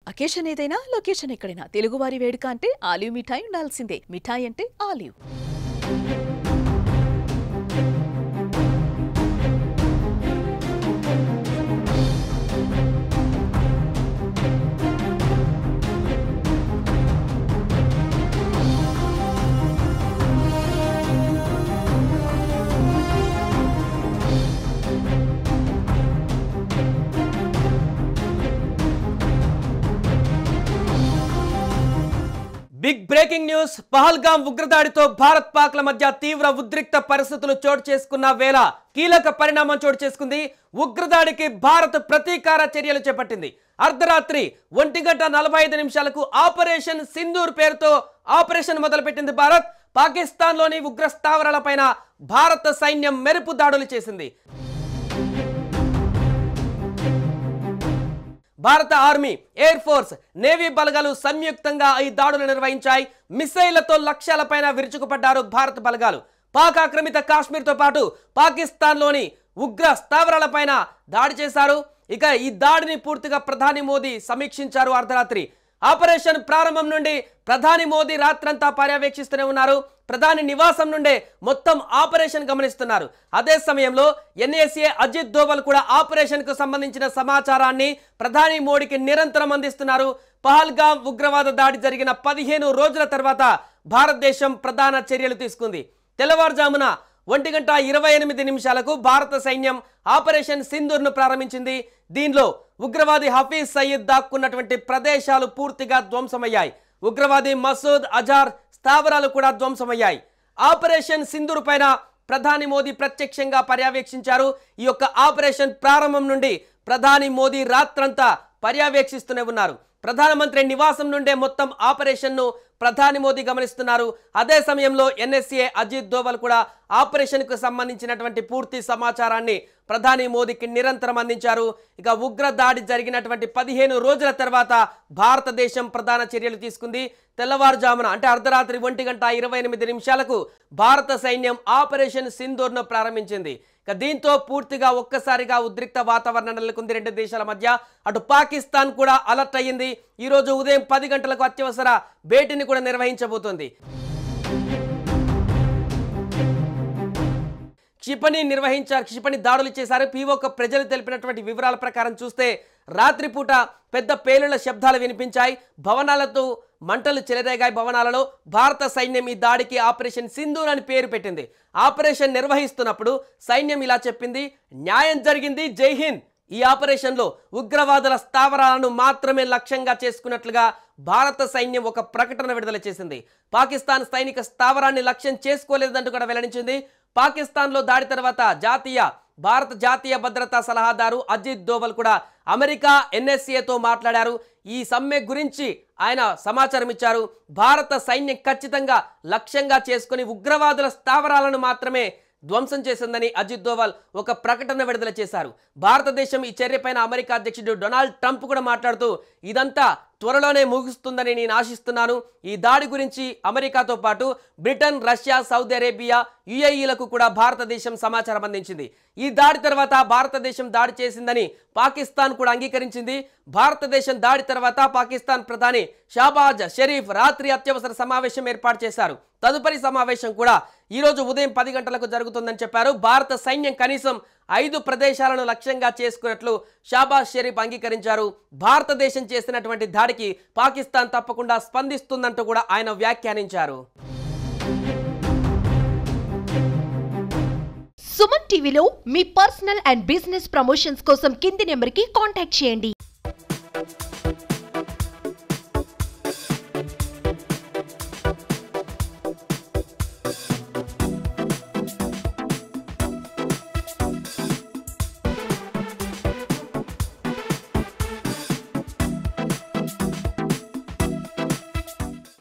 Occasion ఏదైనా location ఎక్కడైనా తెలుగువారి వేడుక అంటే ఆలివ్ మిఠాయి ఉండాల్సిందే. మిఠాయి అంటే ఆలివ్. Big breaking news. పహల్గాం ఉగ్రదాడితో భారత్ పాక్ల మధ్య తీవ్ర ఉద్రిక్త పరిస్థితులు చోటు చేసుకున్న వేళ కీలక పరిణామం చోటు చేసుకుంది. ఉగ్రదాడికి భారత్ ప్రతీకార చర్యలు చేపట్టింది. అర్ధరాత్రి 1:45 ఆపరేషన్ సింధూర్ పేరుతో ఆపరేషన్ మొదలుపెట్టింది భారత్. పాకిస్తాన్లోని ఉగ్ర స్థావరాలపైన భారత సైన్యం మెరుపు దాడులు చేసింది. భారత ఆర్మీ, ఎయిర్ ఫోర్స్, నేవీ బలగాలు సంయుక్తంగా ఈ దాడులు నిర్వహించాయి. మిసైళ్లతో లక్ష్యాలపైన విరుచుకుపడ్డారు భారత బలగాలు. పాక్ ఆక్రమిత కాశ్మీర్తో పాటు పాకిస్తాన్లోని ఉగ్ర స్థావరాలపైన దాడి చేశారు. ఇక ఈ దాడిని పూర్తిగా ప్రధాని మోదీ సమీక్షించారు. అర్ధరాత్రి ఆపరేషన్ ప్రారంభం నుండి ప్రధాని మోదీ రాత్రంతా పర్యవేక్షిస్తూనే ఉన్నారు. ప్రధాని నివాసం నుండే మొత్తం ఆపరేషన్ గమనిస్తున్నారు. అదే సమయంలో ఎన్ఎస్ఏ అజిత్ దోవల్ కూడా ఆపరేషన్ కు సంబంధించిన సమాచారాన్ని ప్రధాని మోడీకి నిరంతరం అందిస్తున్నారు. పహల్గాం ఉగ్రవాద దాడి జరిగిన 15 రోజుల తర్వాత భారతదేశం ప్రధాన చర్యలు తీసుకుంది. తెల్లవారుజామున 1:28 భారత సైన్యం ఆపరేషన్ సింధూర్ను ప్రారంభించింది. దీనిలో ఉగ్రవాది హఫీజ్ సయీద్ దాక్కున్నటువంటి ప్రదేశాలు పూర్తిగా ధ్వంసమయ్యాయి. ఉగ్రవాది మసూద్ అజార్ స్థావరాలు కూడా ధ్వంసమయ్యాయి. ఆపరేషన్ సింధూర్ పైన ప్రధాని మోదీ ప్రత్యక్షంగా పర్యవేక్షించారు. ఈ యొక్క ఆపరేషన్ ప్రారంభం నుండి ప్రధాని మోదీ రాత్రంతా పర్యవేక్షిస్తూనే ఉన్నారు. ప్రధానమంత్రి నివాసం నుండే మొత్తం ఆపరేషన్ ను ప్రధాని మోదీ గమనిస్తున్నారు. అదే సమయంలో ఎన్ఎస్ఏ అజిత్ దోవల్ కూడా ఆపరేషన్ కు సంబంధించినటువంటి పూర్తి సమాచారాన్ని ప్రధాని మోదీకి నిరంతరం అందించారు. ఇక ఉగ్ర దాడి జరిగినటువంటి 15 రోజుల తర్వాత భారతదేశం ప్రధాన చర్యలు తీసుకుంది. తెల్లవారుజామున అంటే అర్ధరాత్రి 1:28 భారత సైన్యం ఆపరేషన్ సింధూర్ను ప్రారంభించింది. దీంతో పూర్తిగా ఒక్కసారిగా ఉద్రిక్త వాతావరణం నెలకొంది రెండు దేశాల మధ్య. అటు పాకిస్తాన్ కూడా అలర్ట్ అయ్యింది. ఈ రోజు ఉదయం 10 గంటలకు అత్యవసర భేటీని కూడా నిర్వహించబోతోంది. క్షిపణి దాడులు చేశారు. పీఓక ప్రజలు తెలిపినటువంటి వివరాల ప్రకారం చూస్తే రాత్రిపూట పెద్ద పేలుళ్ల శబ్దాలు వినిపించాయి. భవనాలతో మంటలు చెలరేగాయి. భవనాలలో భారత సైన్యం ఈ దాడికి ఆపరేషన్ సింధూర్ అని పేరు పెట్టింది. ఆపరేషన్ నిర్వహిస్తున్నప్పుడు సైన్యం ఇలా చెప్పింది: న్యాయం జరిగింది, జై హింద్. ఈ ఆపరేషన్లో ఉగ్రవాదుల స్థావరాలను మాత్రమే లక్ష్యంగా చేసుకున్నట్లుగా భారత సైన్యం ఒక ప్రకటన విడుదల చేసింది. పాకిస్తాన్ సైనిక స్థావరాన్ని లక్ష్యం చేసుకోలేదంటూ కూడా వెల్లడించింది. పాకిస్తాన్లో దాడి తర్వాత భారత జాతీయ భద్రతా సలహాదారు అజిత్ దోవల్ కూడా అమెరికా ఎన్ఎస్ఏతో మాట్లాడారు. ఈ సమ్మె గురించి ఆయన సమాచారం ఇచ్చారు. భారత సైన్యం ఖచ్చితంగా లక్ష్యంగా చేసుకుని ఉగ్రవాదుల స్థావరాలను మాత్రమే ధ్వంసం చేసిందని అజిత్ దోవల్ ఒక ప్రకటన విడుదల చేశారు. భారతదేశం ఈ చర్యపైన అమెరికా అధ్యక్షుడు డొనాల్డ్ ట్రంప్ కూడా మాట్లాడుతూ ఇదంతా త్వరలోనే ముగుస్తుందని నేను ఆశిస్తున్నాను. ఈ దాడి గురించి అమెరికాతో పాటు బ్రిటన్, రష్యా, సౌదీ అరేబియా, యుఏఈలకు కూడా భారతదేశం సమాచారం అందించింది. ఈ దాడి తర్వాత భారతదేశం దాడి చేసిందని పాకిస్తాన్ కూడా అంగీకరించింది. భారతదేశం దాడి తర్వాత పాకిస్తాన్ ప్రధాని షాబాజ్ షరీఫ్ రాత్రి అత్యవసర సమావేశం ఏర్పాటు చేశారు. తదుపరి సమావేశం కూడా ఈ రోజు ఉదయం 10 గంటలకు జరుగుతుందని చెప్పారు. భారత సైన్యం కనీసం 5 ప్రదేశాలను లక్ష్యంగా చేసుకున్నట్లు షాబాజ్ షరీఫ్ అంగీకరించారు. భారతదేశం చేసినటువంటి దాడికి పాకిస్తాన్ తప్పకుండా స్పందిస్తుందంటూ కూడా ఆయన వ్యాఖ్యానించారు. సుమన్ టీవీలో మీ పర్సనల్ అండ్ బిజినెస్ ప్రమోషన్స్ కోసం కింది నెంబర్కి కాంటాక్ట్ చేయండి.